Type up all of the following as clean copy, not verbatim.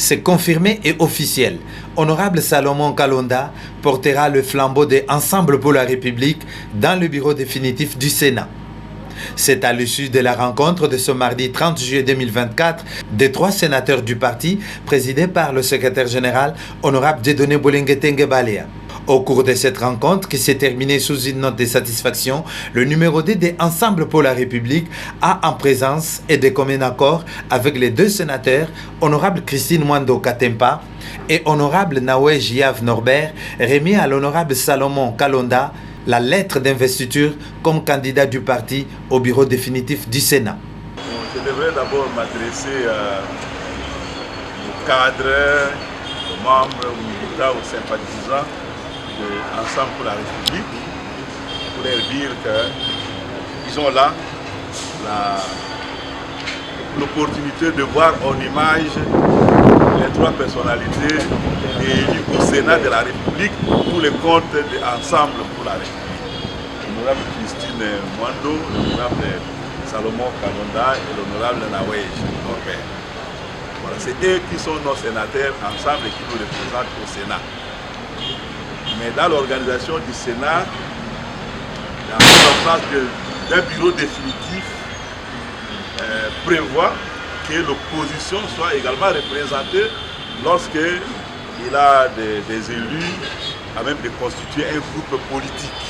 C'est confirmé et officiel. Honorable Salomon Kalonda portera le flambeau de Ensemble pour la République dans le bureau définitif du Sénat. C'est à l'issue de la rencontre de ce mardi 30 juillet 2024 des 3 sénateurs du parti, présidés par le secrétaire général, Honorable Dieudonné Bolingé Balea. Au cours de cette rencontre, qui s'est terminée sous une note de satisfaction, le numéro 2 de Ensemble pour la République a en présence et de commun accord avec les 2 sénateurs, Honorable Christine Mwando Katempa et Honorable Naoué Jiav Norbert, remis à l'Honorable Salomon Kalonda la lettre d'investiture comme candidat du parti au bureau définitif du Sénat. Je devrais d'abord m'adresser aux cadres, aux membres, aux militants, aux sympathisants de Ensemble pour la République pour leur dire qu'ils ont là l'opportunité de voir en image les 3 personnalités élues au Sénat de la République pour le compte de Ensemble pour la République. L'honorable Christine Mwando, l'honorable Salomon Kalonda et l'honorable Naoué Norbert. Voilà, c'est eux qui sont nos sénateurs ensemble et qui nous représentent au Sénat. Mais dans l'organisation du Sénat, la mise en place d'un bureau définitif prévoit que l'opposition soit également représentée lorsqu'il a des élus à même de constituer un groupe politique.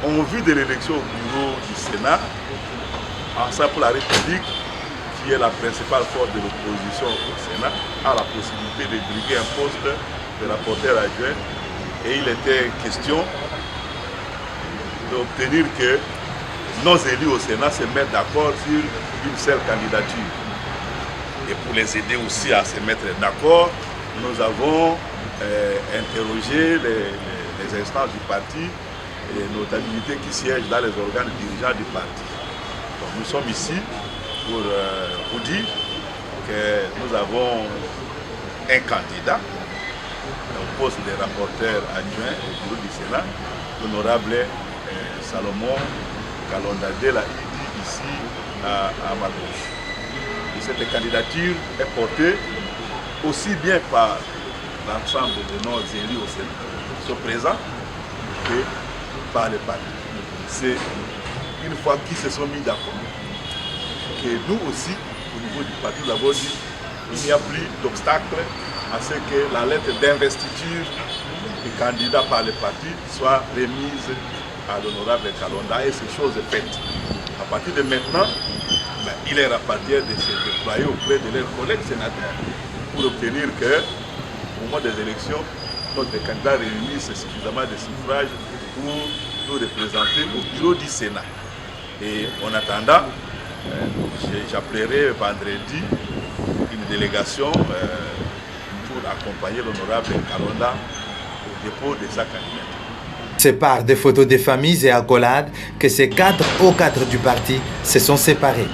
En vue de l'élection au bureau du Sénat, Ensemble pour la République, qui est la principale force de l'opposition au Sénat, a la possibilité de briguer un poste de rapporteur adjoint. Et il était question d'obtenir que nos élus au Sénat se mettent d'accord sur une seule candidature. Et pour les aider aussi à se mettre d'accord, nous avons interrogé les instances du parti et les notabilités qui siègent dans les organes dirigeants du parti. Donc nous sommes ici pour vous dire que nous avons un candidat au poste de rapporteur adjoint au bureau du Sénat, l'honorable Salomon Kalonda de la ID ici à ma gauche. Et cette candidature est portée aussi bien par l'ensemble de nos élus au Sénat qui sont présents que par le parti. C'est une fois qu'ils se sont mis d'accord que nous aussi, au niveau du parti, nous avons dit qu'il n'y a plus d'obstacle à ce que la lettre d'investiture du candidat par le parti soit remise à l'honorable Kalonda et ces choses faites. À partir de maintenant, il leur appartient de se déployer auprès de leurs collègues sénateurs pour obtenir que, au moment des élections, notre candidat réunisse suffisamment de suffrages pour nous représenter au bureau du Sénat. Et en attendant, j'appellerai vendredi une délégation pour accompagner l'honorable Kalonda au dépôt de sa candidature. C'est par des photos des familles et accolades que ces 4 hauts cadres du parti se sont séparés.